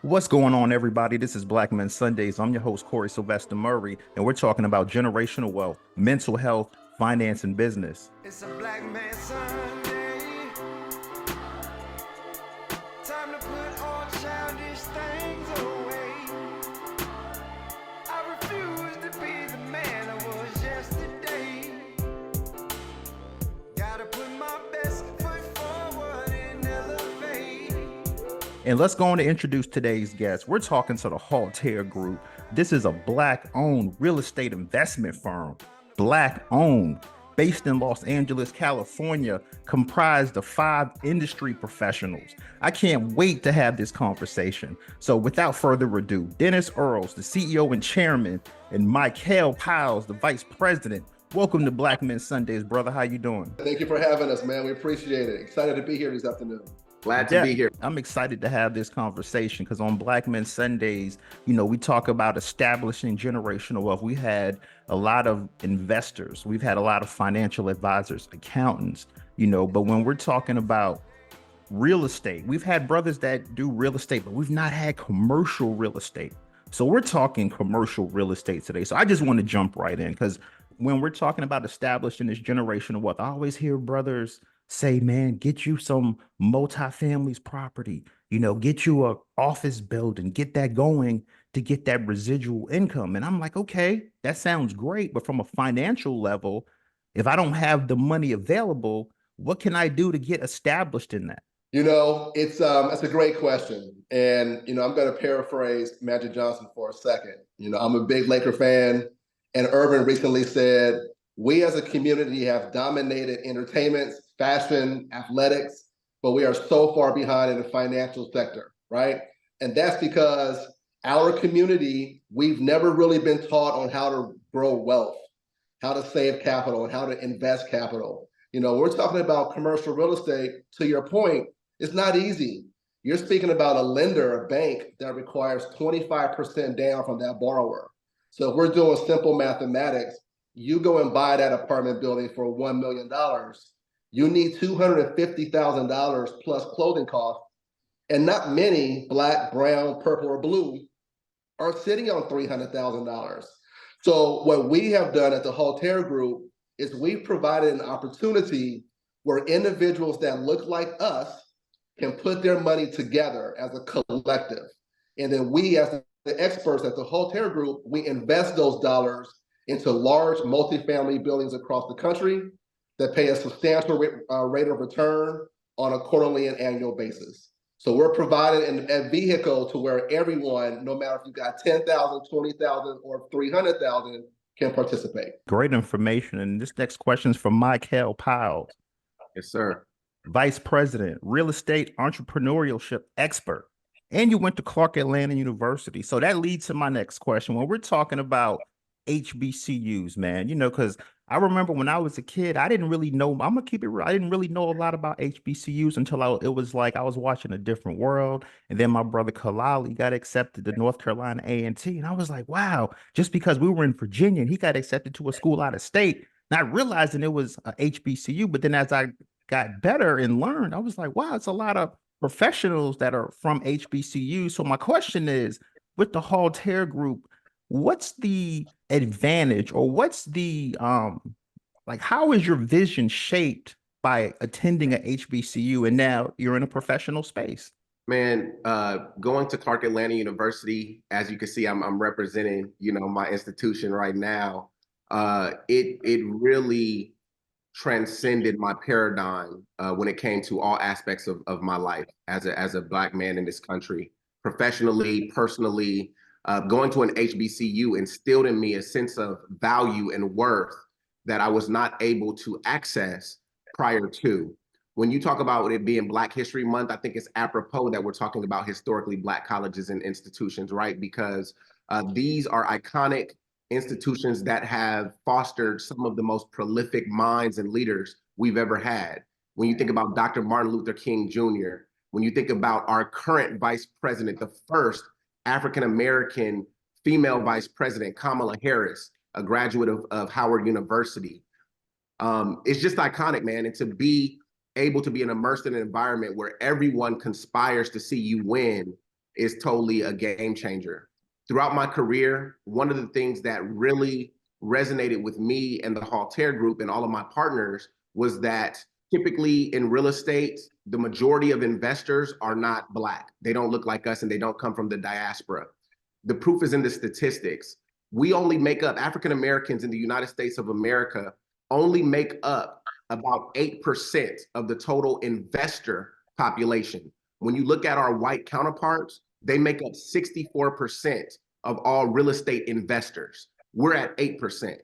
What's going on, everybody? This is Black Men Sundays. I'm your host, Corey Sylvester Murray, and we're talking about generational wealth, mental health, finance, and business. It's a Black Man Sunday. Time to put all childish things away. I refuse to be the man I was yesterday. Gotta put my best foot forward and elevate. And let's go on to introduce today's guest. We're talking to the Haltere Group. This is a Black-owned real estate investment firm, Black-owned, based in Los Angeles, California, comprised of 5 industry professionals. I can't wait to have this conversation. So without further ado, Dennis Earls, the CEO and chairman, and Michael Piles, the vice president. Welcome to Black Men Sundays, brother. How you doing? Thank you for having us, man. We appreciate it. Excited to be here this afternoon. Glad to be here. I'm excited to have this conversation because on Black Men Sundays, we talk about establishing generational wealth. We had a lot of investors. We've had a lot of financial advisors, accountants, but when we're talking about real estate, we've had brothers that do real estate, but we've not had commercial real estate. So we're talking commercial real estate today. So I just want to jump right in because when we're talking about establishing this generational wealth, I always hear brothers say, man, get you some multifamilies property, get you a office building, get that going to get that residual income. And I'm like, okay, that sounds great. But from a financial level, if I don't have the money available, what can I do to get established in that? It's a great question. And, I'm going to paraphrase Magic Johnson for a second. I'm a big Laker fan, and Irvin recently said, we as a community have dominated entertainment, fashion, athletics, but we are so far behind in the financial sector, right? And that's because our community, we've never really been taught on how to grow wealth, how to save capital, and how to invest capital. We're talking about commercial real estate. To your point, it's not easy. You're speaking about a lender, a bank that requires 25% down from that borrower. So if we're doing simple mathematics, you go and buy that apartment building for $1 million, you need $250,000 plus clothing costs. And not many Black, brown, purple, or blue are sitting on $300,000. So what we have done at the Haltere Group is we've provided an opportunity where individuals that look like us can put their money together as a collective. And then we, as the experts at the Haltere Group, we invest those dollars into large multifamily buildings across the country that pay a substantial rate of return on a quarterly and annual basis. So we're providing a vehicle to where everyone, no matter if you got 10,000, 20,000, or 300,000, can participate. Great information. And this next question is from Michael Piles. Yes, sir. Vice President, real estate entrepreneurship expert. And you went to Clark Atlanta University. So that leads to my next question. When we're talking about HBCUs, man, because I remember when I was a kid, I didn't really know, I'm gonna keep it real, I didn't really know a lot about HBCUs until it was like I was watching A Different World. And then my brother Kalali got accepted to North Carolina A&T. And I was like, wow, just because we were in Virginia and he got accepted to a school out of state, not realizing it was a HBCU. But then as I got better and learned, I was like, wow, it's a lot of professionals that are from HBCUs. So my question is, with the Haltere Group, what's the advantage, or what's the how is your vision shaped by attending a HBCU and now you're in a professional space? Man, going to Clark Atlanta University, as you can see, I'm representing, my institution right now. It really transcended my paradigm when it came to all aspects of my life as a Black man in this country, professionally, personally. Going to an HBCU instilled in me a sense of value and worth that I was not able to access prior to. When you talk about it being Black History Month, I think it's apropos that we're talking about historically Black colleges and institutions, right? Because these are iconic institutions that have fostered some of the most prolific minds and leaders we've ever had. When you think about Dr. Martin Luther King Jr., when you think about our current vice president, the first African-American female vice president, Kamala Harris, a graduate of Howard University. It's just iconic, man. And to be able to be immersed in an environment where everyone conspires to see you win is totally a game changer. Throughout my career, one of the things that really resonated with me and the Haltere Group and all of my partners was that typically in real estate, the majority of investors are not Black. They don't look like us and they don't come from the diaspora. The proof is in the statistics. We only make up, African Americans in the United States of America only make up about 8% of the total investor population. When you look at our white counterparts, they make up 64% of all real estate investors. We're at 8%.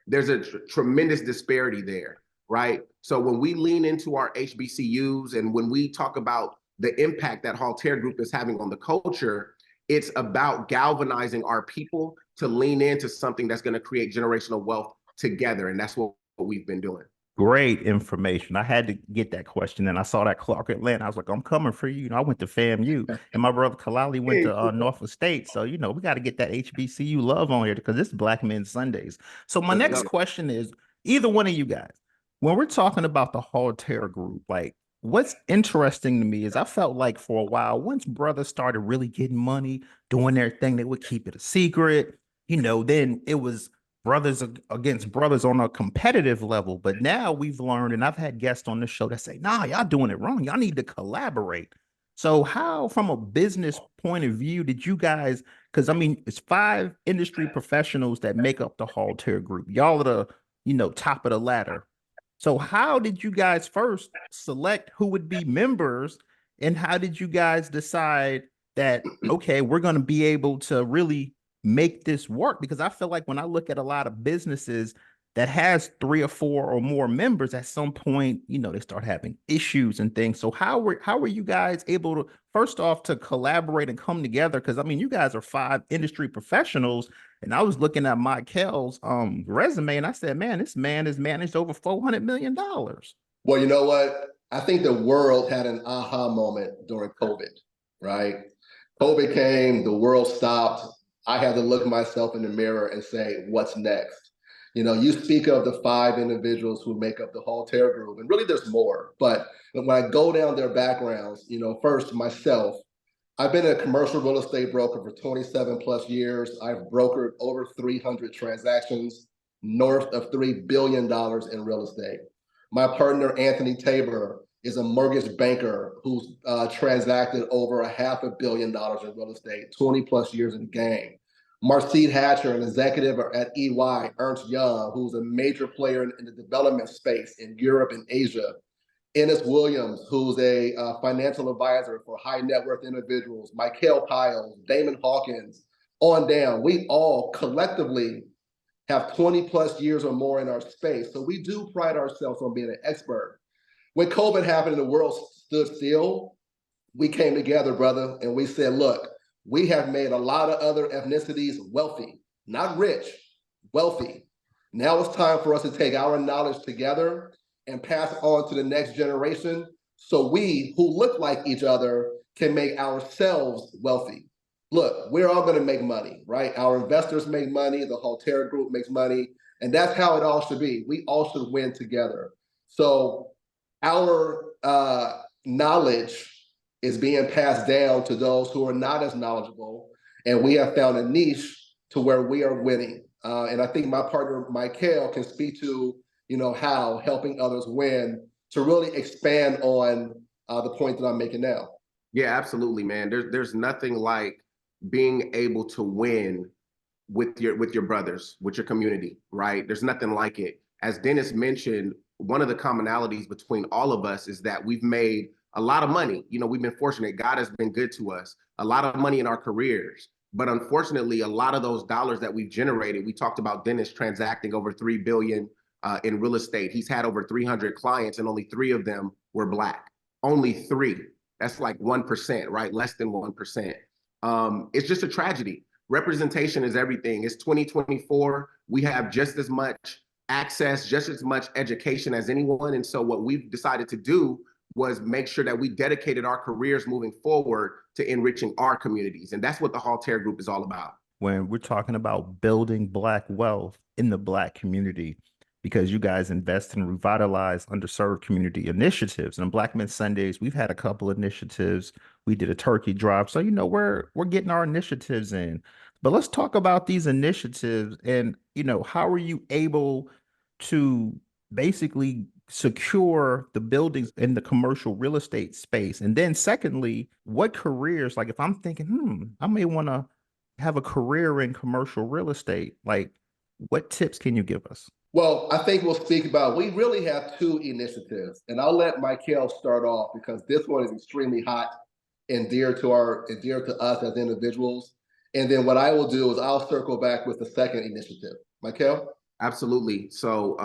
There's a tremendous disparity there, right? So when we lean into our HBCUs and when we talk about the impact that Haltere Group is having on the culture, it's about galvanizing our people to lean into something that's going to create generational wealth together. And that's what we've been doing. Great information. I had to get that question, and I saw that Clark Atlanta. I was like, I'm coming for you. You know, I went to FAMU, and my brother Kalali went to Norfolk State. So, you know, we got to get that HBCU love on here because this is Black Men Sundays. So my next question is, either one of you guys, when we're talking about the Haltere Group, like, what's interesting to me is I felt like for a while, once brothers started really getting money, doing their thing, they would keep it a secret. You know, then it was brothers against brothers on a competitive level. But now we've learned, and I've had guests on the show that say, nah, y'all doing it wrong. Y'all need to collaborate. So how, from a business point of view, did you guys, because I mean, it's 5 industry professionals that make up the Haltere Group. Y'all are the, you know, top of the ladder. So how did you guys first select who would be members, and how did you guys decide that, okay, we're going to be able to really make this work? Because I feel like when I look at a lot of businesses that has 3 or 4 or more members, at some point, you know, they start having issues and things. So how were you guys able to, first off, to collaborate and come together? Because I mean, you guys are 5 industry professionals, and I was looking at Michael's resume, and I said, man, this man has managed over $400 million. Well, you know what? I think the world had an aha moment during COVID, right? COVID came, the world stopped. I had to look myself in the mirror and say, what's next? You know, you speak of the 5 individuals who make up the Haltere Group, and really there's more. But when I go down their backgrounds, you know, first myself, I've been a commercial real estate broker for 27 plus years. I've brokered over 300 transactions, north of $3 billion in real estate. My partner, Anthony Tabor, is a mortgage banker who's transacted over $500 million in real estate, 20 plus years in the game. Marcide Hatcher, an executive at EY, Ernst Young, who's a major player in the development space in Europe and Asia. Ennis Williams, who's a financial advisor for high net worth individuals. Michael Piles, Damon Hawkins, on down. We all collectively have 20 plus years or more in our space. So we do pride ourselves on being an expert. When COVID happened and the world stood still, we came together, brother, and we said, look, we have made a lot of other ethnicities wealthy, not rich, wealthy. Now it's time for us to take our knowledge together and pass on to the next generation so we who look like each other can make ourselves wealthy. Look, we're all going to make money, right? Our investors make money, the Haltere Group makes money, and that's how it all should be. We all should win together. So our knowledge is being passed down to those who are not as knowledgeable, and we have found a niche to where we are winning. And I think my partner, Michael, can speak to, you know, how helping others win to really expand on the point that I'm making now. Yeah, absolutely, man. There's nothing like being able to win with your brothers, with your community, right? There's nothing like it. As Dennis mentioned, one of the commonalities between all of us is that we've made a lot of money. You know, we've been fortunate. God has been good to us, a lot of money in our careers. But unfortunately, a lot of those dollars that we've generated, we talked about Dennis transacting over $3 billion in real estate. He's had over 300 clients and only 3 of them were Black. Only 3. That's like 1%, right? Less than 1%. It's just a tragedy. Representation is everything. It's 2024. We have just as much access, just as much education as anyone. And so what we've decided to do was make sure that we dedicated our careers moving forward to enriching our communities. And that's what the Haltere Group is all about. When we're talking about building Black wealth in the Black community, because you guys invest and revitalize underserved community initiatives. And on Black Men Sundays, we've had a couple initiatives We did a turkey drive. So, we're getting our initiatives in. But let's talk about these initiatives and, how are you able to basically secure the buildings in the commercial real estate space? And then secondly, what careers, like if I'm thinking, I may want to have a career in commercial real estate, like what tips can you give us? Well, I think we'll speak about, we really have two initiatives, and I'll let Michael start off because this one is extremely hot and dear to us as individuals. And then what I will do is I'll circle back with the second initiative. Michael? Absolutely. So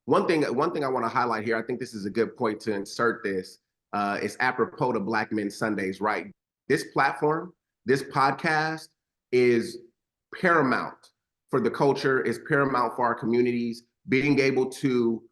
one thing I want to highlight here, I think this is a good point to insert this. It's apropos to Black Men Sundays, right? This platform, this podcast is paramount for the culture, is paramount for our communities, being able to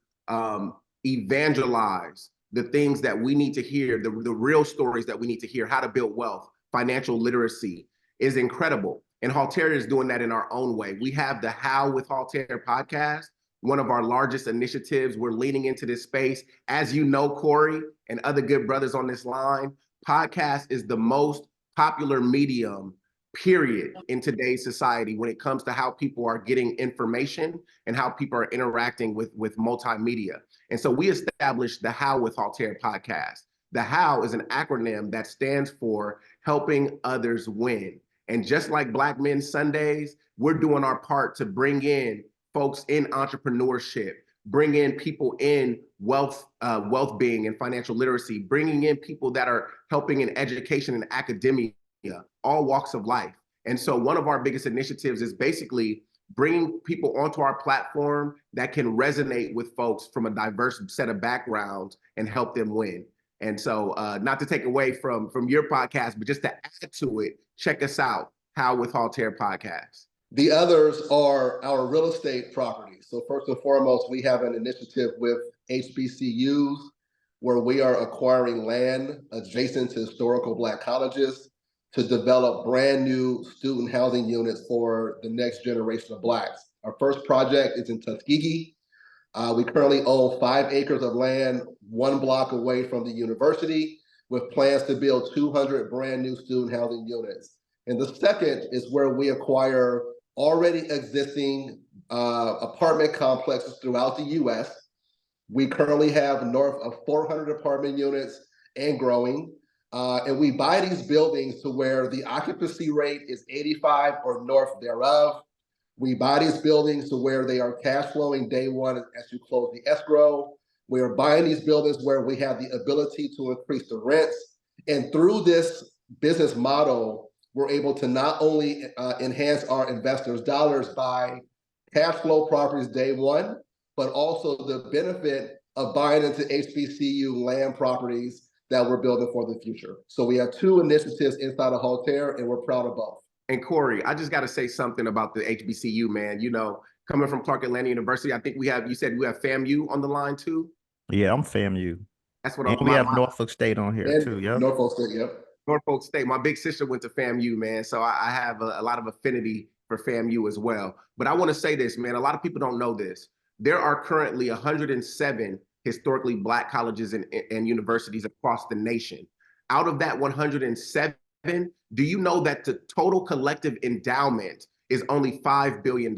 evangelize the things that we need to hear, the real stories that we need to hear, how to build wealth, financial literacy is incredible. And Haltere is doing that in our own way. We have the How with Haltere podcast, one of our largest initiatives. We're leaning into this space. As you know, Corey and other good brothers on this line, podcast is the most popular medium, period, in today's society when it comes to how people are getting information and how people are interacting with multimedia. And so we established the How with Haltere podcast. The How is an acronym that stands for helping others win. And just like Black Men Sundays, we're doing our part to bring in folks in entrepreneurship, bring in people in wealth being and financial literacy, bringing in people that are helping in education and academia, all walks of life. And so one of our biggest initiatives is basically bringing people onto our platform that can resonate with folks from a diverse set of backgrounds and help them win. And so not to take away from your podcast, but just to add to it, check us out, How with Haltere podcast. The others are our real estate properties. So first and foremost, we have an initiative with HBCUs where we are acquiring land adjacent to historical Black colleges to develop brand new student housing units for the next generation of Blacks. Our first project is in Tuskegee. We currently own 5 acres of land, 1 block away from the university, with plans to build 200 brand new student housing units. And the second is where we acquire already existing apartment complexes throughout the US. We currently have north of 400 apartment units and growing. And we buy these buildings to where the occupancy rate is 85 or north thereof. We buy these buildings to where they are cash flowing day one as you close the escrow. We are buying these buildings where we have the ability to increase the rents. And through this business model, we're able to not only enhance our investors' dollars by cash flow properties day one, but also the benefit of buying into HBCU land properties that we're building for the future. So we have 2 initiatives inside of Haltere, and we're proud of both. And Corey, I just got to say something about the HBCU, man. Coming from Clark Atlanta University, I think you said we have FAMU on the line too. Yeah, I'm FAMU. That's what And we have Norfolk State on here And too. Yep. Norfolk State, yep. Norfolk State. My big sister went to FAMU, man. So I have a lot of affinity for FAMU as well. But I want to say this, man. A lot of people don't know this. There are currently 107 historically Black colleges and universities across the nation. Out of that 107, do you know that the total collective endowment is only $5 billion?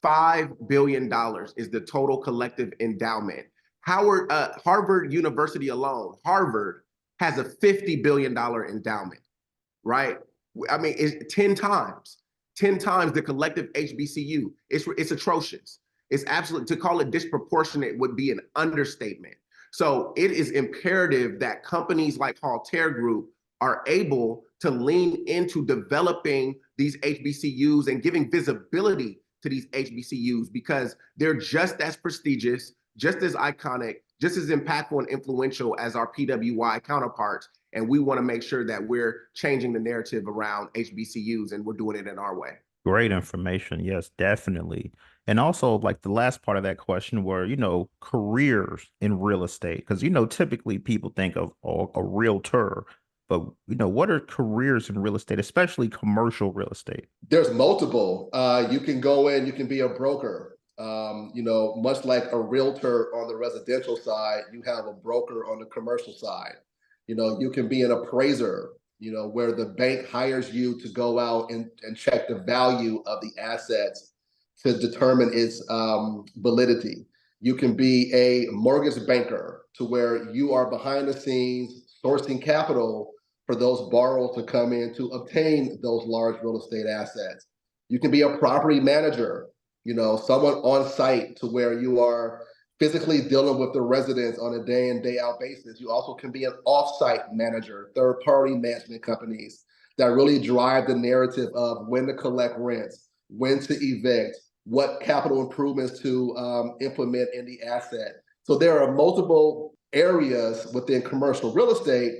$5 billion is the total collective endowment. Harvard University alone, Harvard has a $50 billion endowment, right? I mean, it's 10 times the collective HBCU. It's atrocious. It's absolute, to call it disproportionate would be an understatement. So it is imperative that companies like Haltere Group are able to lean into developing these HBCUs and giving visibility to these HBCUs because they're just as prestigious, just as iconic, just as impactful and influential as our PWI counterparts. And we want to make sure that we're changing the narrative around HBCUs and we're doing it in our way. Great information. Yes, definitely. And also, like the last part of that question were, careers in real estate. Because, typically people think of a realtor, but, what are careers in real estate, especially commercial real estate? There's multiple. You can go in, you can be a broker. Much like a realtor on the residential side, you have a broker on the commercial side. You can be an appraiser, where the bank hires you to go out and check the value of the assets to determine its validity. You can be a mortgage banker to where you are behind the scenes sourcing capital for those borrowers to come in to obtain those large real estate assets. You can be a property manager, someone on site to where you are physically dealing with the residents on a day in, day out basis. You also can be an off-site manager, third-party management companies that really drive the narrative of when to collect rents, when to evict, what capital improvements to implement in the asset. So there are multiple areas within commercial real estate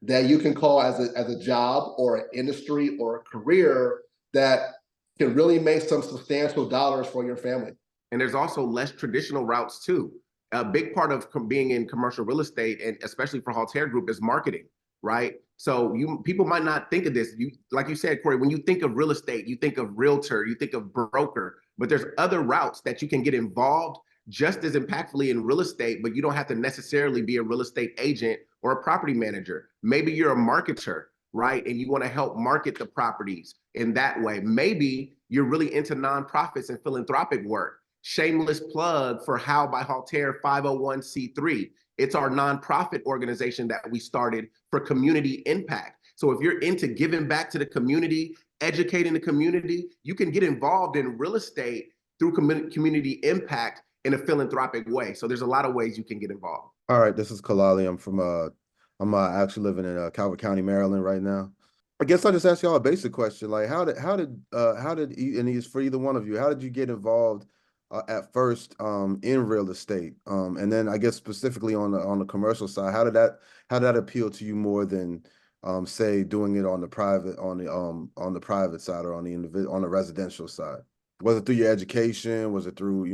that you can call as a job or an industry or a career that can really make some substantial dollars for your family. And there's also less traditional routes too. A big part of being in commercial real estate, and especially for Haltere Group, is marketing, right? So people might not think of this. Like you said, Corey, when you think of real estate, you think of realtor, you think of broker, but there's other routes that you can get involved just as impactfully in real estate, but you don't have to necessarily be a real estate agent or a property manager. Maybe you're a marketer, right? And you want to help market the properties in that way. Maybe you're really into nonprofits and philanthropic work. Shameless plug for How by Haltere 501c3. It's our nonprofit organization that we started for community impact. So if you're into giving back to the community, educating the community, you can get involved in real estate through community impact in a philanthropic way. So there's a lot of ways you can get involved. All right, this is Kalali. I'm actually living in Calvert County, Maryland right now. I guess I'll just ask y'all a basic question. Like, how did and it's for either one of you, how did you get involved at first in real estate? And then I guess specifically on the commercial side, how did that appeal to you more than say doing it on the private side or on the residential side? Was it through your education? Was it through,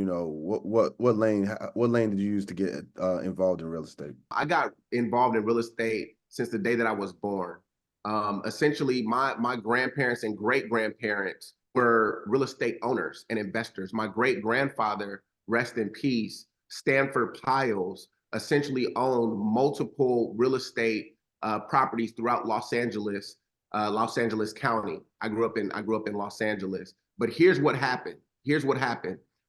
what lane did you use to get involved in real estate? I got involved in real estate since the day that I was born. Essentially, my grandparents and great-grandparents were real estate owners and investors. My great-grandfather, rest in peace, Stanford Piles, essentially owned multiple real estate properties throughout Los Angeles County. I grew up in Los Angeles. But here's what happened.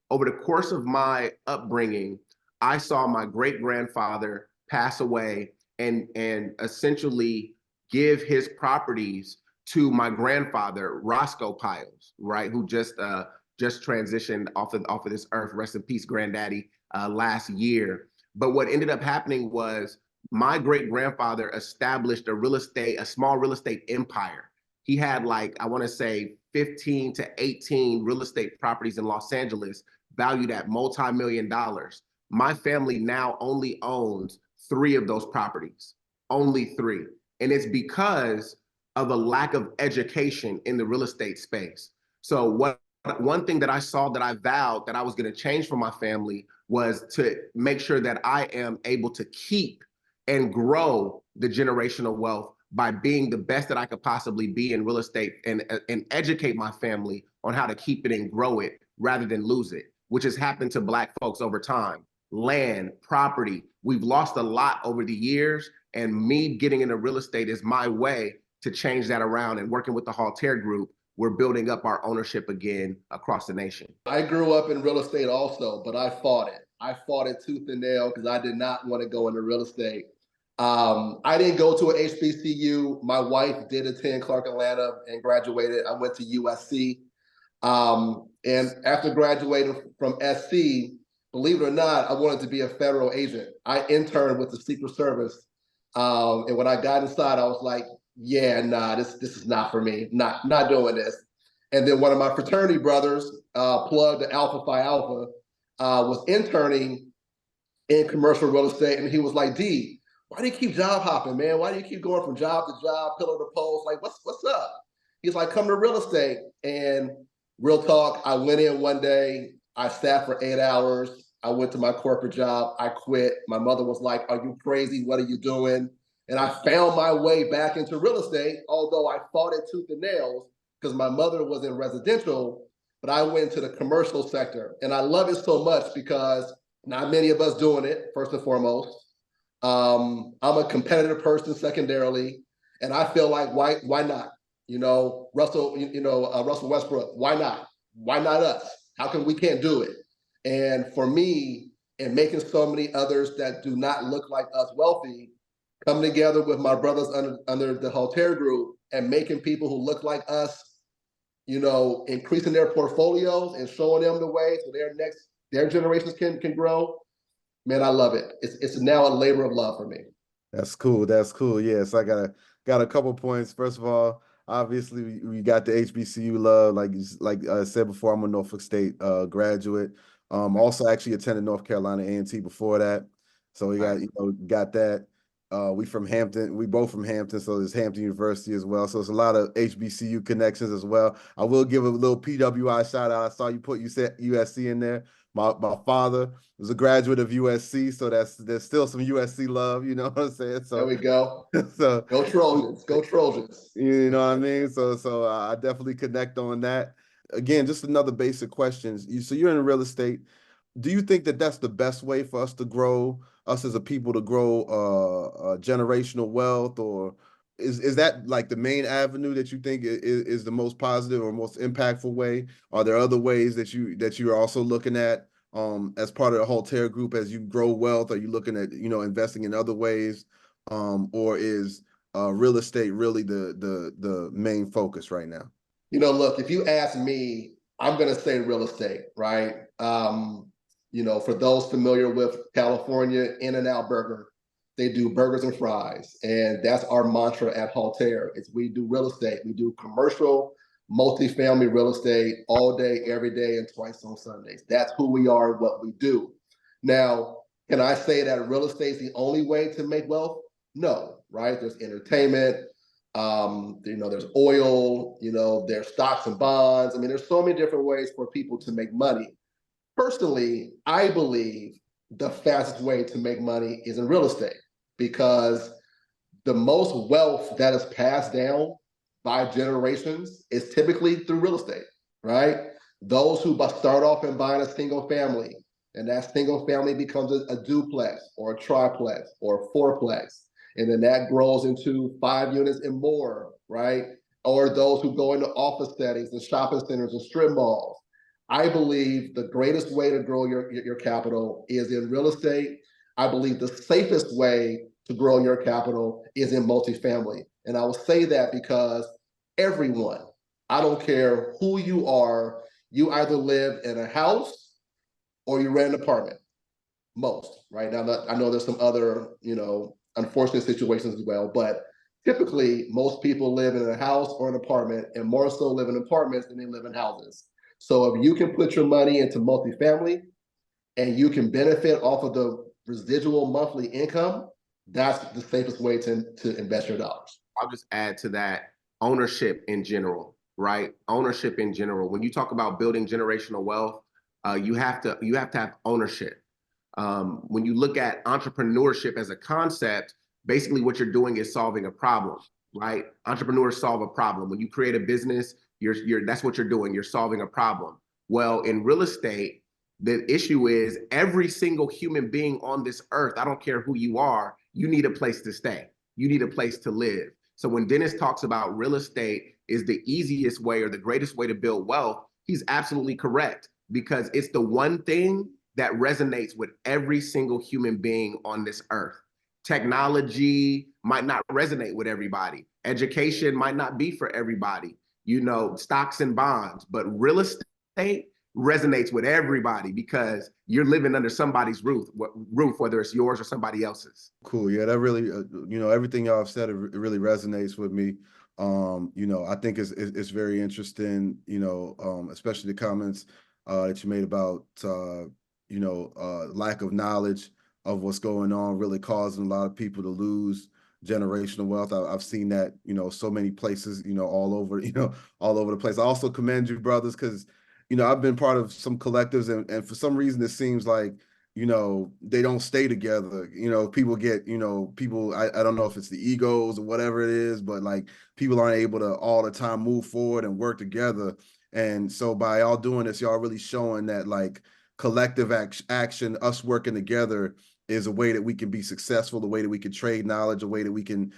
Over the course of my upbringing, I saw my great-grandfather pass away and essentially give his properties to my grandfather, Roscoe Piles, right, who just transitioned off of this earth. Rest in peace, granddaddy, last year. But what ended up happening was my great-grandfather established a small real estate empire. He had, like, I want to say 15 to 18 real estate properties in Los Angeles valued at multi-million dollars. My family now only owns 3 of those properties, only 3. And it's because of a lack of education in the real estate space. So one thing that I saw that I vowed that I was going to change for my family was to make sure that I am able to keep and grow the generational wealth by being the best that I could possibly be in real estate and educate my family on how to keep it and grow it rather than lose it, which has happened to Black folks over time. Land, property, we've lost a lot over the years, and me getting into real estate is my way to change that around. And working with the Haltere Group, we're building up our ownership again across the nation. I grew up in real estate also, but I fought it. I fought it tooth and nail because I did not want to go into real estate. I didn't go to an HBCU. My wife did attend Clark Atlanta and graduated. I went to USC. And after graduating from SC, believe it or not, I wanted to be a federal agent. I interned with the Secret Service. And when I got inside, I was like, yeah, nah, this is not for me. Not doing this. And then one of my fraternity brothers, plugged to Alpha Phi Alpha, was interning in commercial real estate. And he was like, D, why do you keep job hopping, man? Why do you keep going from job to job, pillar to post? Like, what's up? He's like, come to real estate. And real talk, I went in one day, I sat for 8 hours. I went to my corporate job, I quit. My mother was like, are you crazy? What are you doing? And I found my way back into real estate, although I fought it tooth and nails because my mother was in residential, but I went to the commercial sector. And I love it so much because not many of us doing it, first and foremost. I'm a competitive person secondarily, and I feel like why not? Russell Westbrook, why not? Why not us? How come we can't do it? And for me, and making so many others that do not look like us wealthy come together with my brothers under the Haltere Group and making people who look like us, increasing their portfolios and showing them the way so their generations can grow. Man, I love it. It's now a labor of love for me. That's cool. That's cool. Yes, I got a couple points. First of all, obviously we got the HBCU love. Like I said before, I'm a Norfolk State graduate. Also actually attended North Carolina A&T before that. So we got got that. We from Hampton. We both from Hampton, so there's Hampton University as well. So it's a lot of HBCU connections as well. I will give a little PWI shout out. I saw you said USC in there. My father was a graduate of USC, so there's still some USC love, you know what I'm saying? So there we go. so Go Trojans, go Trojans. you know what I mean? So I definitely connect on that. Again, just another basic question. So you're in real estate. Do you think that that's the best way for us to grow, us as a people to grow generational wealth, or is that like the main avenue that you think is the most positive or most impactful way? Are there other ways that you're also looking at as part of the Haltere Group as you grow wealth? Are you looking at investing in other ways, or is real estate really the main focus right now? Look, if you ask me, I'm going to say real estate, right? For those familiar with California, In-N-Out Burger, they do burgers and fries. And that's our mantra at Haltere. Is we do real estate. We do commercial, multifamily real estate all day, every day, and twice on Sundays. That's who we are, what we do. Now, can I say that real estate is the only way to make wealth? No, right? There's entertainment, there's oil, there's stocks and bonds. I mean, there's so many different ways for people to make money. Personally, I believe the fastest way to make money is in real estate because the most wealth that is passed down by generations is typically through real estate, right? Those who start off in buying a single family, and that single family becomes a duplex or a triplex or a fourplex, and then that grows into 5 units and more, right? Or those who go into office settings and shopping centers and strip malls. I believe the greatest way to grow your capital is in real estate. I believe the safest way to grow your capital is in multifamily. And I will say that because everyone, I don't care who you are, you either live in a house or you rent an apartment. Most, right? Now, I know there's some other, unfortunate situations as well, but typically most people live in a house or an apartment, and more so live in apartments than they live in houses. So if you can put your money into multifamily and you can benefit off of the residual monthly income, that's the safest way to invest your dollars. I'll just add to that ownership in general, right? Ownership in general. When you talk about building generational wealth, you have to have ownership. When you look at entrepreneurship as a concept, basically what you're doing is solving a problem, right? Entrepreneurs solve a problem. When you create a business, that's what you're doing. You're solving a problem. Well, in real estate, the issue is every single human being on this earth, I don't care who you are, you need a place to stay. You need a place to live. So when Dennis talks about real estate is the easiest way or the greatest way to build wealth, he's absolutely correct because it's the one thing that resonates with every single human being on this earth. Technology might not resonate with everybody. Education might not be for everybody. Stocks and bonds, but real estate resonates with everybody because you're living under somebody's roof, whether it's yours or somebody else's. Cool. Yeah, that really, everything y'all have said, it really resonates with me. I think it's very interesting, especially the comments that you made about, lack of knowledge of what's going on, really causing a lot of people to lose generational wealth. I've seen that, so many places, all over, all over the place. I also commend you, brothers, because, I've been part of some collectives and for some reason it seems like, they don't stay together. People get, I don't know if it's the egos or whatever it is, but like people aren't able to all the time move forward and work together. And so by y'all doing this, y'all really showing that like collective action, us working together is a way that we can be successful, a way that we can trade knowledge, a way that we can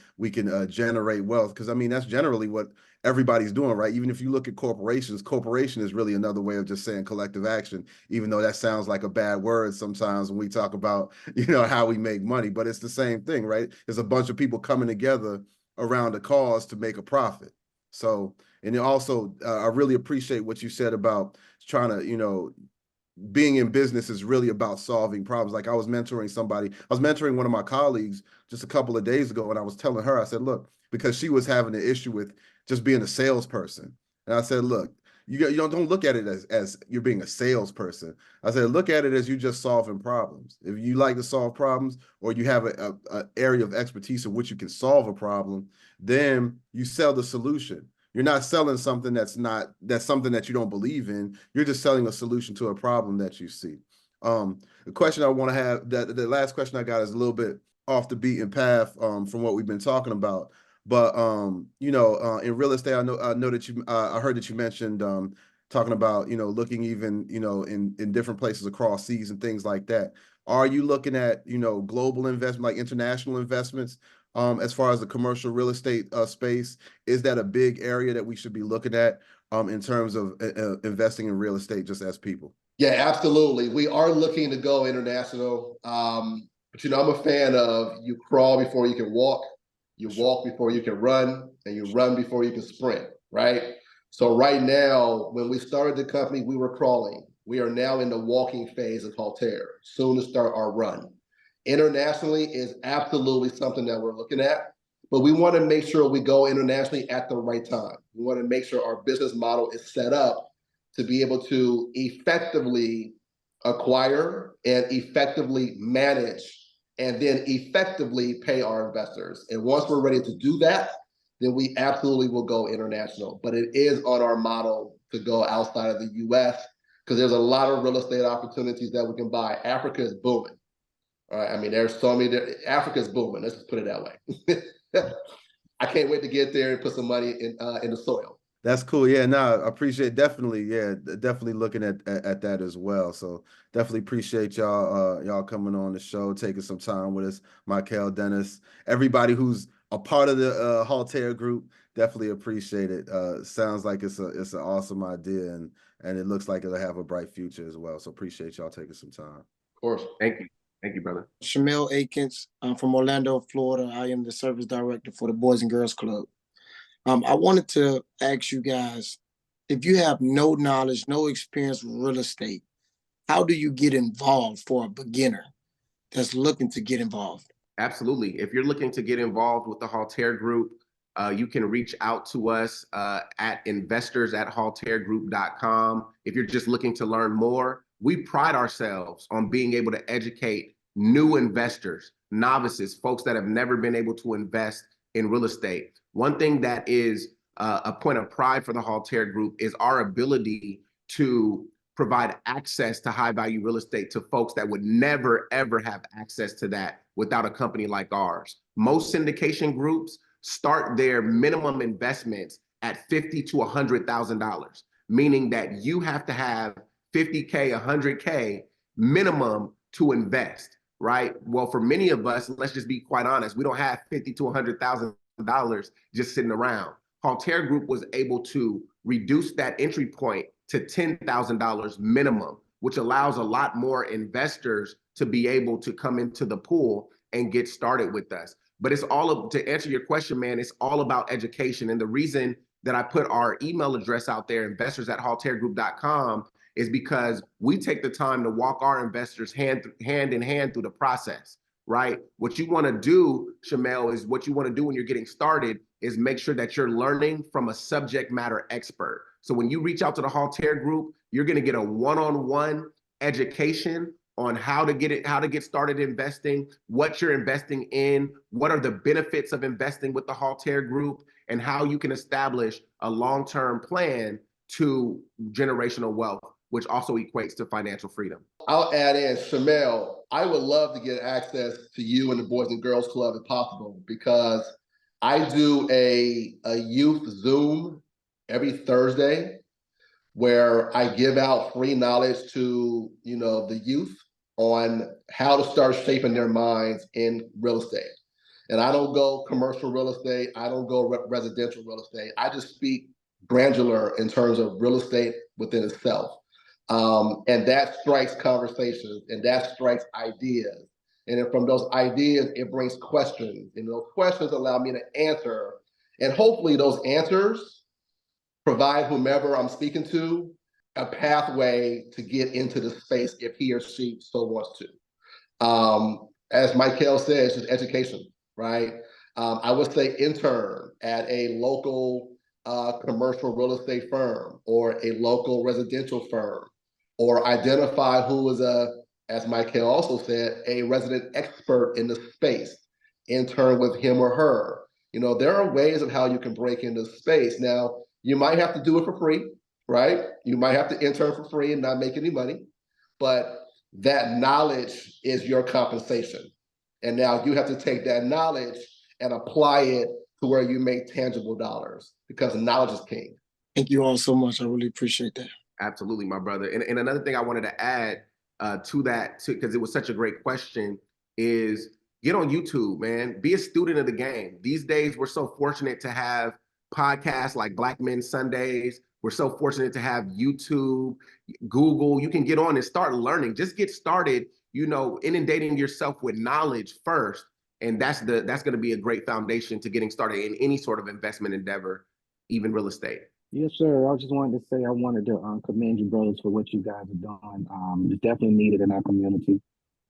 generate wealth. Because I mean, that's generally what everybody's doing, right? Even if you look at corporations, corporation is really another way of just saying collective action, even though that sounds like a bad word sometimes when we talk about, how we make money, but it's the same thing, right? There's a bunch of people coming together around a cause to make a profit. So, and also, I really appreciate what you said about trying to, being in business is really about solving problems. Like I was mentoring one of my colleagues just a couple of days ago, and I was telling her, I said, look, because she was having an issue with just being a salesperson. And I said, look, you don't look at it as you're being a salesperson. I said, look at it as you just solving problems. If you like to solve problems, or you have a area of expertise in which you can solve a problem, then you sell the solution. You're not selling something that's something that you don't believe in. You're just selling a solution to a problem that you see. The question I want to have, the last question I got is a little bit off the beaten path from what we've been talking about. But in real estate, I know that I heard that you mentioned talking about looking even in different places across seas and things like that. Are you looking at global investment, like international investments? As far as the commercial real estate space, is that a big area that we should be looking at in terms of investing in real estate just as people? Yeah, absolutely. We are looking to go international. But I'm a fan of you crawl before you can walk, you walk before you can run, and you run before you can sprint, right? So right now, when we started the company, we were crawling. We are now in the walking phase of Haltere, soon to start our run. Internationally is absolutely something that we're looking at, but we want to make sure we go internationally at the right time. We want to make sure our business model is set up to be able to effectively acquire and effectively manage and then effectively pay our investors. And once we're ready to do that, then we absolutely will go international. But it is on our model to go outside of the US because there's a lot of real estate opportunities that we can buy. Africa is booming. All right. I mean, there's so many, Africa's booming. Let's just put it that way. I can't wait to get there and put some money in the soil. That's cool. Yeah, no, I appreciate definitely. Yeah, definitely looking at that as well. So definitely appreciate y'all coming on the show, taking some time with us. Michael, Dennis, everybody who's a part of the Haltere Group, definitely appreciate it. Sounds like it's an awesome idea, and it looks like it'll have a bright future as well. So appreciate y'all taking some time. Of course. Thank you, brother. Shamil Akins. I'm from Orlando, Florida. I am the service director for the Boys and Girls Club. I wanted to ask you guys, if you have no knowledge, no experience with real estate, how do you get involved for a beginner that's looking to get involved? Absolutely. If you're looking to get involved with the Haltere Group, you can reach out to us at investors@halteregroup.com. If you're just looking to learn more, we pride ourselves on being able to educate new investors, novices, folks that have never been able to invest in real estate. One thing that is a point of pride for the Haltere Group is our ability to provide access to high value real estate to folks that would never, ever have access to that without a company like ours. Most syndication groups start their minimum investments at $50,000 to $100,000, meaning that you have to have $50K, $100K minimum to invest, right? Well, for many of us, let's just be quite honest, we don't have $50,000 to $100,000 just sitting around. Haltere Group was able to reduce that entry point to $10,000 minimum, which allows a lot more investors to be able to come into the pool and get started with us. But it's to answer your question, man, it's all about education. And the reason that I put our email address out there, investors@halteregroup.com, is because we take the time to walk our investors hand in hand through the process, right? What you want to do, Shamel, is what you want to do when you're getting started is make sure that you're learning from a subject matter expert. So when you reach out to the Haltere Group, you're going to get a one-on-one education on how to get started investing, what you're investing in, what are the benefits of investing with the Haltere Group, and how you can establish a long-term plan to generational wealth, which also equates to financial freedom. I'll add in, Shamel, I would love to get access to you and the Boys and Girls Club if possible, because I do a youth Zoom every Thursday where I give out free knowledge to, the youth. on how to start shaping their minds in real estate. And I don't go commercial real estate. I don't go residential real estate. I just speak granular in terms of real estate within itself. And that strikes conversations and that strikes ideas. And then from those ideas, it brings questions. And those questions allow me to answer. And hopefully those answers provide whomever I'm speaking to a pathway to get into the space if he or she so wants to. As Michael says, it's education, right? I would say intern at a local commercial real estate firm or a local residential firm, or identify who is as Michael also said, a resident expert in the space. Intern with him or her. You know, there are ways of how you can break into space. Now, you might have to do it for free, right? You might have to intern for free and not make any money, but that knowledge is your compensation. And now you have to take that knowledge and apply it to where you make tangible dollars, because knowledge is king. Thank you all so much. I really appreciate that. Absolutely, my brother. And another thing I wanted to add to that, because it was such a great question, is get on YouTube, man. Be a student of the game. These days, we're so fortunate to have podcasts like Black Men Sundays. We're so fortunate to have YouTube, Google. You can get on and start learning. Just get started, you know, inundating yourself with knowledge first. And that's going to be a great foundation to getting started in any sort of investment endeavor, even real estate. Yes, sir. I just wanted to say I wanted to commend you brothers for what you guys have done. It's definitely needed in our community.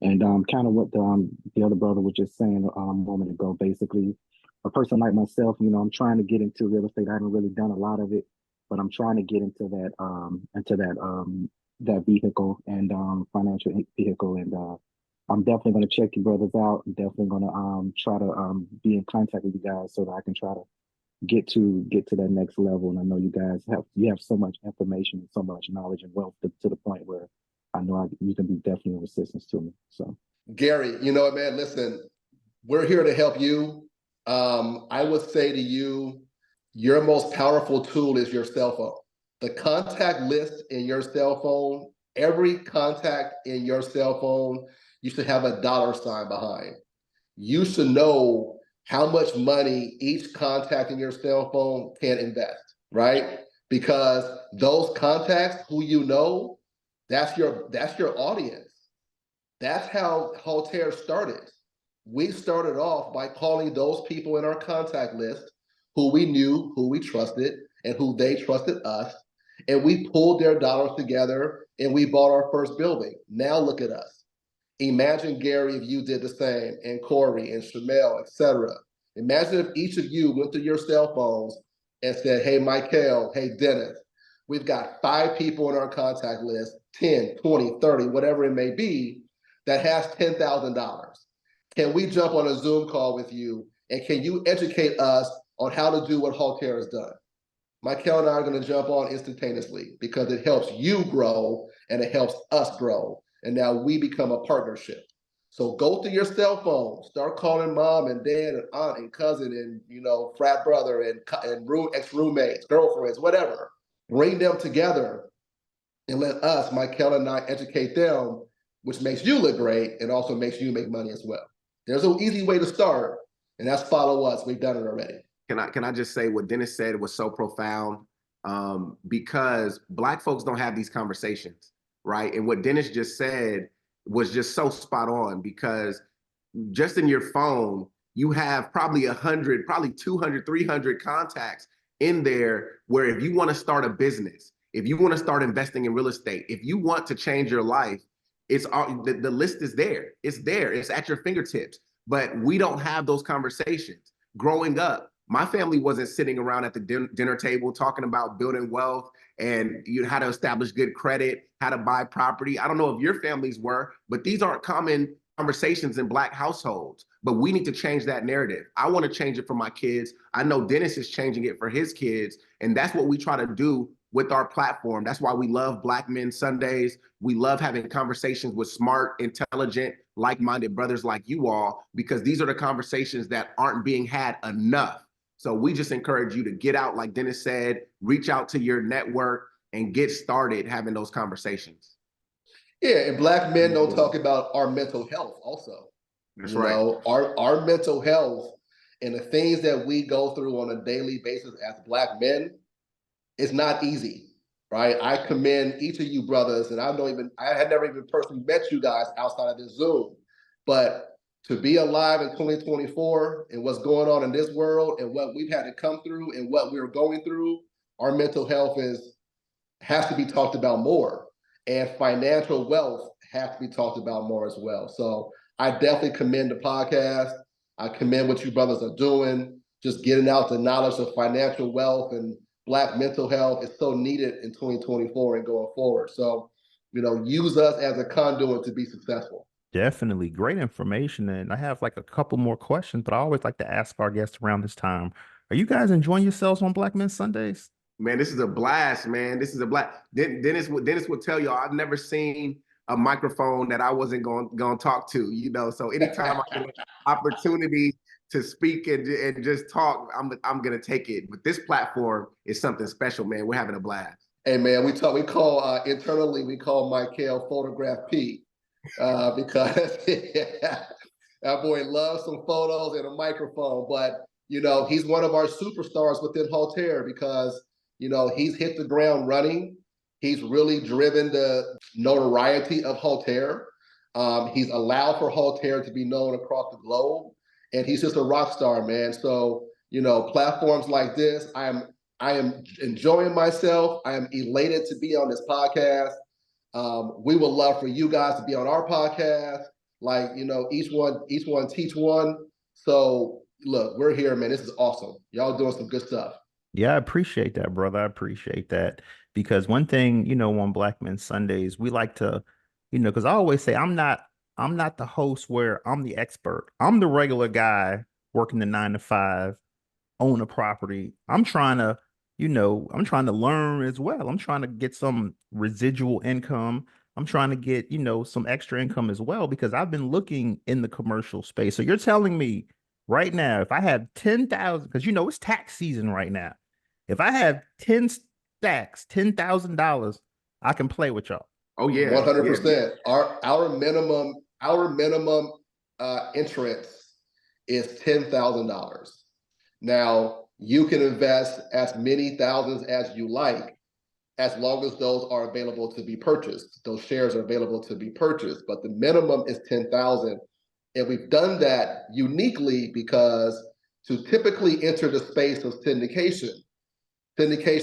And kind of what the other brother was just saying a moment ago, basically, a person like myself, you know, I'm trying to get into real estate. I haven't really done a lot of it, but I'm trying to get into that vehicle and financial vehicle. And I'm definitely going to check you brothers out. I'm definitely going to try to be in contact with you guys so that I can try to get to that next level. And I know you guys have so much information and so much knowledge and wealth to the point where I know you can be definitely of assistance to me. So Gary, you know what, man, listen, we're here to help you. I would say to you, your most powerful tool is your cell phone. The contact list in your cell phone, every contact in your cell phone, you should have a $sign behind. You should know how much money each contact in your cell phone can invest, right? Because those contacts who you know, that's your audience. That's how Haltere started. We started off by calling those people in our contact list who we knew, who we trusted, and who they trusted us. And we pulled their dollars together and we bought our first building. Now look at us. Imagine, Gary, if you did the same, and Corey and Shamel, etc. Imagine if each of you went to your cell phones and said, hey, Michael, hey, Dennis, we've got 5 people in our contact list, 10, 20, 30, whatever it may be, that has $10,000. Can we jump on a Zoom call with you? And can you educate us on how to do what Haltere has done? Michael and I are going to jump on instantaneously because it helps you grow and it helps us grow. And now we become a partnership. So go to your cell phone, start calling mom and dad and aunt and cousin and, you know, frat brother and ex-roommates, girlfriends, whatever. Bring them together and let us, Michael and I, educate them, which makes you look great and also makes you make money as well. There's an easy way to start, and that's follow us. We've done it already. Can I just say what Dennis said was so profound, because Black folks don't have these conversations, right? And what Dennis just said was just so spot on, because just in your phone, you have probably 100, probably 200, 300 contacts in there where if you want to start a business, if you want to start investing in real estate, if you want to change your life, it's all, the list is there. It's there. It's at your fingertips. But we don't have those conversations. Growing up, my family wasn't sitting around at the dinner table talking about building wealth and how to establish good credit, how to buy property. I don't know if your families were, but these aren't common conversations in Black households. But we need to change that narrative. I want to change it for my kids. I know Dennis is changing it for his kids. And that's what we try to do with our platform. That's why we love Black Men Sundays. We love having conversations with smart, intelligent, like-minded brothers like you all, because these are the conversations that aren't being had enough. So we just encourage you to get out, like Dennis said, reach out to your network and get started having those conversations. Yeah, and Black men don't Yeah. talk about our mental health also. That's You right. know, our mental health and the things that we go through on a daily basis as Black men, it's not easy, right? I commend each of you brothers, and I had never even personally met you guys outside of this Zoom, but to be alive in 2024 and what's going on in this world and what we've had to come through and what we're going through, our mental health has to be talked about more, and financial wealth has to be talked about more as well. So I definitely commend the podcast. I commend what you brothers are doing, just getting out the knowledge of financial wealth and Black mental health is so needed in 2024 and going forward. So, use us as a conduit to be successful. Definitely great information. And I have like a couple more questions, but I always like to ask our guests around this time. Are you guys enjoying yourselves on Black Men Sundays? Man, this is a blast, man. This is a blast. Dennis will tell y'all I've never seen a microphone that I wasn't going to talk to, So anytime I get an opportunity to speak and just talk, I'm gonna take it. But this platform is something special, man. We're having a blast. Hey man, internally we call Michael Photograph P, because that boy loves some photos and a microphone. But he's one of our superstars within Haltere because he's hit the ground running. He's really driven the notoriety of Haltere. He's allowed for Haltere to be known across the globe, and he's just a rock star, man. So platforms like this, I am enjoying myself. I am elated to be on this podcast. We would love for you guys to be on our podcast. Like, each one teach one. So look, we're here, man. This is awesome. Y'all doing some good stuff. Yeah, I appreciate that, brother. I appreciate that because one thing, on Black Men Sundays, we like to, because I always say I'm not the host where I'm the expert. I'm the regular guy working the 9 to 5, own a property. I'm trying to, I'm trying to learn as well. I'm trying to get some residual income. I'm trying to get, some extra income as well because I've been looking in the commercial space. So you're telling me right now, if I have 10,000, because it's tax season right now. If I have 10 stacks, $10,000, I can play with y'all. Oh yeah, 100%. Our minimum entrance is $10,000. Now you can invest as many thousands as you like, as long as those are available to be purchased. Those shares are available to be purchased, but the minimum is 10,000. And we've done that uniquely because to typically enter the space of syndication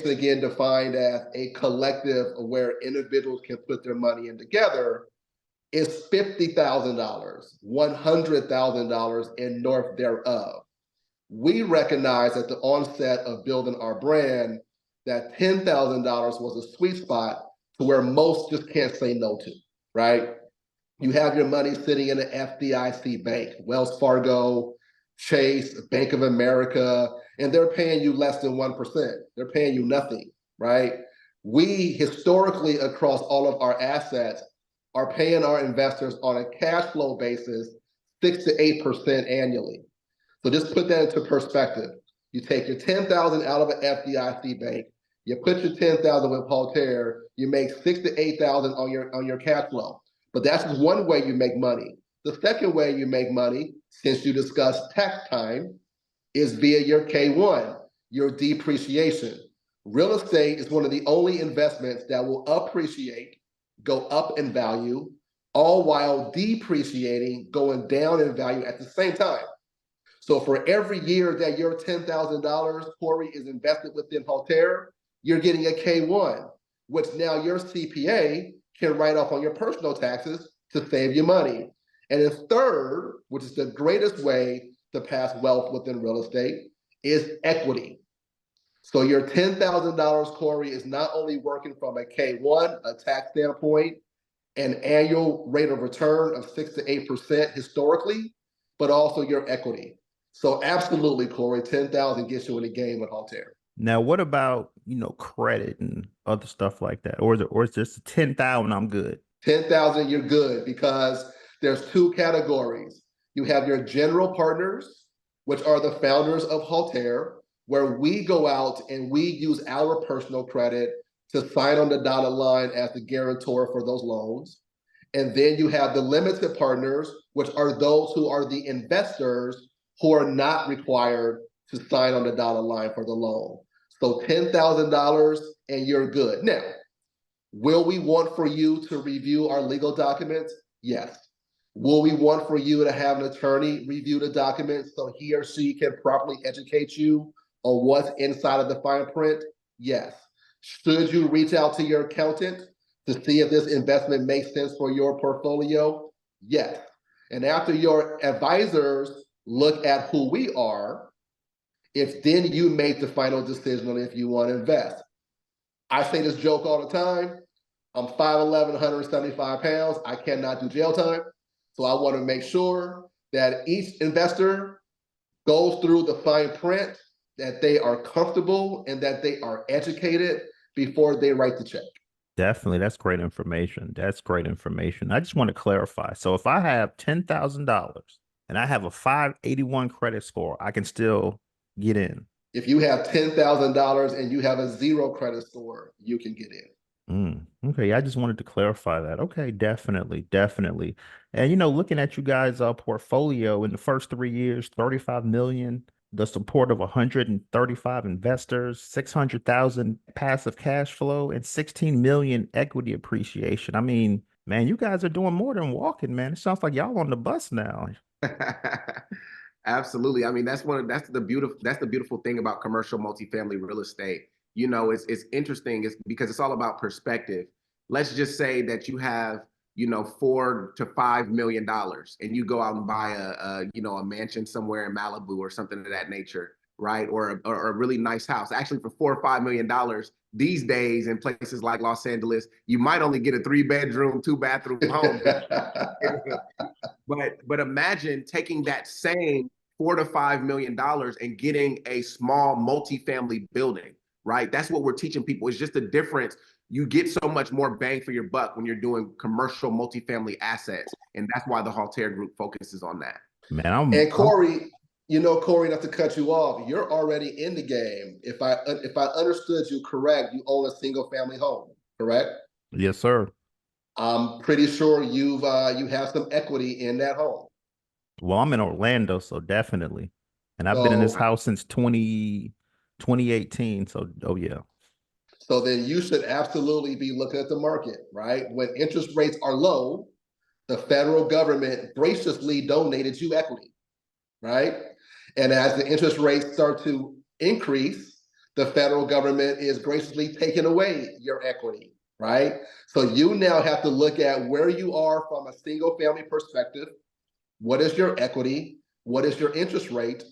again defined as a collective where individuals can put their money in together, is $50,000, $100,000 and north thereof. We recognize at the onset of building our brand that $10,000 was a sweet spot to where most just can't say no to, right? You have your money sitting in an FDIC bank, Wells Fargo, Chase, Bank of America, and they're paying you less than 1%. They're paying you nothing, right? We historically, across all of our assets, are paying our investors on a cash flow basis 6 to 8% annually. So just put that into perspective. You take your 10,000 out of an FDIC bank, you put your 10,000 with Haltere, you make 6 to 8,000 on your cash flow. But that's just one way you make money. The second way you make money, since you discussed tax time, is via your K1, your depreciation. Real estate is one of the only investments that will appreciate, go up in value, all while depreciating, going down in value at the same time. So for every year that your $10,000, Corey, is invested within Haltere, you're getting a K1, which now your CPA can write off on your personal taxes to save you money. And then third, which is the greatest way to pass wealth within real estate, is equity. So your $10,000, Corey, is not only working from a K1, a tax standpoint, an annual rate of return of 6 to 8% historically, but also your equity. So absolutely, Corey, 10,000 gets you in the game with Haltere. Now, what about, credit and other stuff like that? Or is just 10,000, I'm good? 10,000, you're good because there's two categories. You have your general partners, which are the founders of Haltere, where we go out and we use our personal credit to sign on the dotted line as the guarantor for those loans. And then you have the limited partners, which are those who are the investors who are not required to sign on the dotted line for the loan. So $10,000 and you're good. Now, will we want for you to review our legal documents? Yes. Will we want for you to have an attorney review the documents so he or she can properly educate you on what's inside of the fine print? Yes. Should you reach out to your accountant to see if this investment makes sense for your portfolio? Yes. And after your advisors look at who we are, it's then you make the final decision on if you want to invest. I say this joke all the time. I'm 5'11", 175 pounds. I cannot do jail time. So I want to make sure that each investor goes through the fine print, that they are comfortable and that they are educated before they write the check. Definitely. That's great information. That's great information. I just want to clarify. So if I have $10,000 and I have a 581 credit score, I can still get in. If you have $10,000 and you have a 0 credit score, you can get in. Okay, I just wanted to clarify that. Okay, definitely, definitely. And looking at you guys' portfolio in the first 3 years, 35 million, the support of 135 investors, 600,000 passive cash flow, and 16 million equity appreciation. I mean, man, you guys are doing more than walking, man. It sounds like y'all on the bus now. Absolutely. I mean, that's the beautiful thing about commercial multifamily real estate. It's interesting. It's because it's all about perspective. Let's just say that you have, $4 to $5 million, and you go out and buy a mansion somewhere in Malibu or something of that nature, right? Or a really nice house. Actually, for $4 or $5 million these days in places like Los Angeles, you might only get a 3-bedroom, 2-bathroom home. But imagine taking that same $4 to $5 million and getting a small multifamily building, right? That's what we're teaching people. It's just a difference. You get so much more bang for your buck when you're doing commercial multifamily assets. And that's why the Haltere Group focuses on that. Man, and Corey, Corey, not to cut you off, you're already in the game. If I understood you correct, you own a single family home, correct? Yes, sir. I'm pretty sure you have some equity in that home. Well, I'm in Orlando, so definitely. And I've been in this house since 2018. So, oh yeah. So then you should absolutely be looking at the market, right? When interest rates are low, the federal government graciously donated you equity, right? And as the interest rates start to increase, the federal government is graciously taking away your equity, right? So you now have to look at where you are from a single family perspective. What is your equity? What is your interest rate?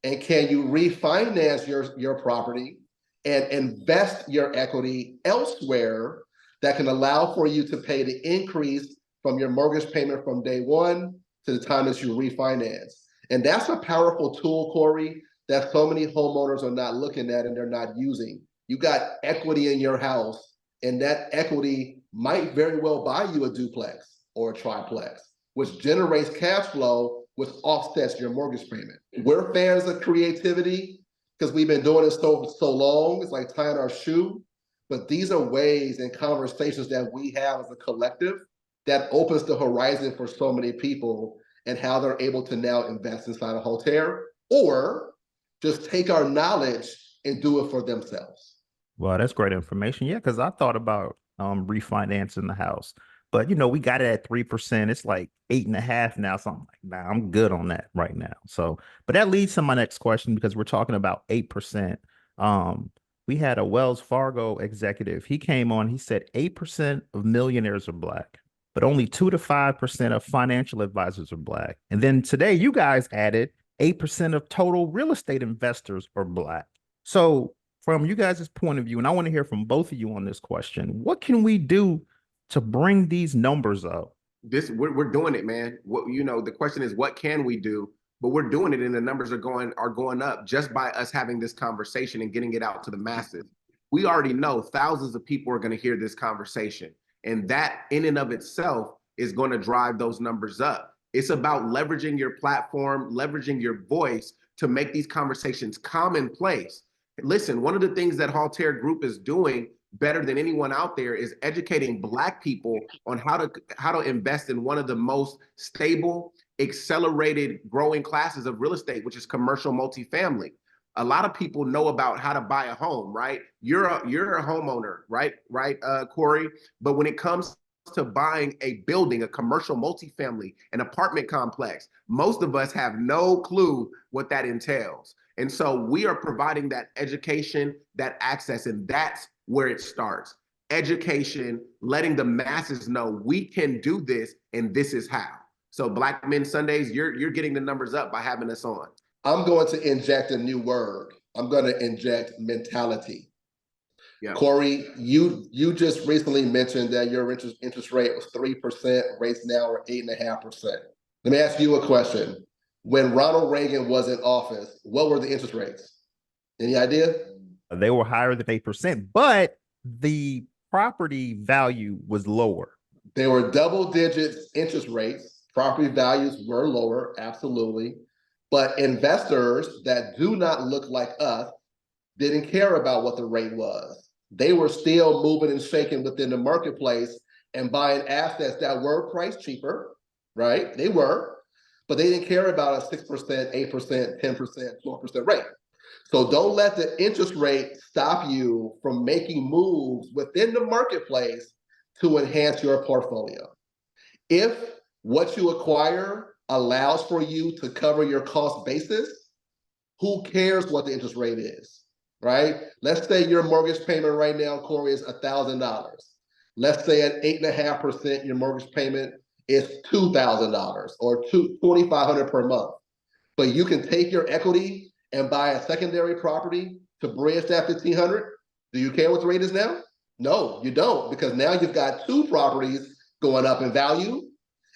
And can you refinance your property and invest your equity elsewhere that can allow for you to pay the increase from your mortgage payment from day one to the time that you refinance? And that's a powerful tool, Corey, that so many homeowners are not looking at and they're not using. You got equity in your house, and that equity might very well buy you a duplex or a triplex, which generates cash flow, which offsets your mortgage payment. We're fans of creativity because we've been doing this so long. It's like tying our shoe. But these are ways and conversations that we have as a collective that opens the horizon for so many people and how they're able to now invest inside of Haltere or just take our knowledge and do it for themselves. Well, that's great information. Yeah, because I thought about refinancing the house. But we got it at 3%. It's like 8.5 now. So I'm like, nah, I'm good on that right now. So, but that leads to my next question because we're talking about 8%. We had a Wells Fargo executive. He came on, he said 8% of millionaires are Black, but only 2 to 5% of financial advisors are Black. And then today you guys added 8% of total real estate investors are Black. So from you guys' point of view, and I want to hear from both of you on this question, what can we do to bring these numbers up? We're doing it, man. The question is, what can we do? But we're doing it, and the numbers are going up just by us having this conversation and getting it out to the masses. We already know thousands of people are going to hear this conversation, and that in and of itself is going to drive those numbers up. It's about leveraging your platform, leveraging your voice to make these conversations commonplace. Listen, one of the things that Haltere Group is doing better than anyone out there is educating Black people on how to invest in one of the most stable, accelerated growing classes of real estate, which is commercial multifamily. A lot of people know about how to buy a home, right? You're a homeowner, right, Corey? But when it comes to buying a building, a commercial multifamily, an apartment complex, most of us have no clue what that entails. And so we are providing that education, that access, and that's where it starts. Education, letting the masses know we can do this and this is how. So Black Men Sundays, you're getting the numbers up by having us on. I'm going to inject a new word. I'm going to inject mentality. Yeah. Corey, you just recently mentioned that your interest rate was 3%, rates now are 8.5%. Let me ask you a question. When Ronald Reagan was in office, what were the interest rates? Any idea? They were higher than 8%, but the property value was lower. They were double digits interest rates. Property values were lower, absolutely. But investors that do not look like us didn't care about what the rate was. They were still moving and shaking within the marketplace and buying assets that were priced cheaper, right? They were, but they didn't care about a 6%, 8%, 10%, 12% rate. So don't let the interest rate stop you from making moves within the marketplace to enhance your portfolio. If what you acquire allows for you to cover your cost basis, who cares what the interest rate is? Right? Let's say your mortgage payment right now, Corey, is $1,000. Let's say at 8.5%, your mortgage payment is $2,000 or $2,500 per month. But you can take your equity and buy a secondary property to bridge that $1,500. Do you care what the rate is now? No, you don't, because now you've got two properties going up in value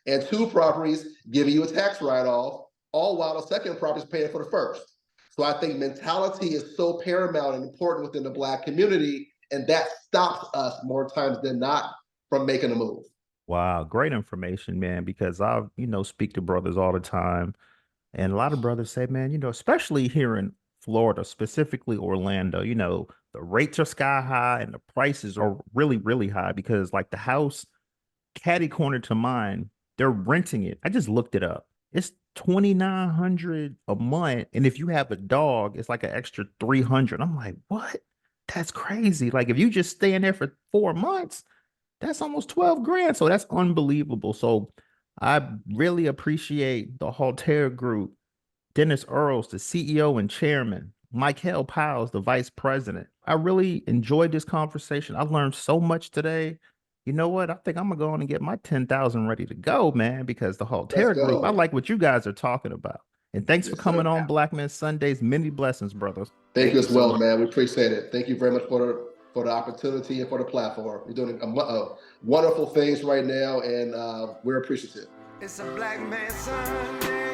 and two properties giving you a tax write-off, all while the second property is paying for the first. So I think mentality is so paramount and important within the Black community, and that stops us more times than not from making a move. Wow, great information, man, because I, speak to brothers all the time. And a lot of brothers say, man, especially here in Florida, specifically Orlando, the rates are sky high and the prices are really, really high because like the house catty corner to mine, they're renting it. I just looked it up. It's $2,900 a month. And if you have a dog, it's like an extra $300. I'm like, what? That's crazy. Like if you just stay in there for 4 months, that's almost 12 grand. So that's unbelievable. So I really appreciate the Haltere Group, Dennis Earls, the CEO and chairman, Michael Powell, the vice president. I really enjoyed this conversation. I learned so much today. You know what? I think I'm gonna go on and get my 10,000 ready to go, man, because the Haltere Group, I like what you guys are talking about. And thanks for coming on Black Men Sundays. Many blessings, brothers. Thank you as well, man. We appreciate it. Thank you very much for the opportunity and for the platform. You're doing wonderful things right now, and we're appreciative. It's a Black Man Sunday.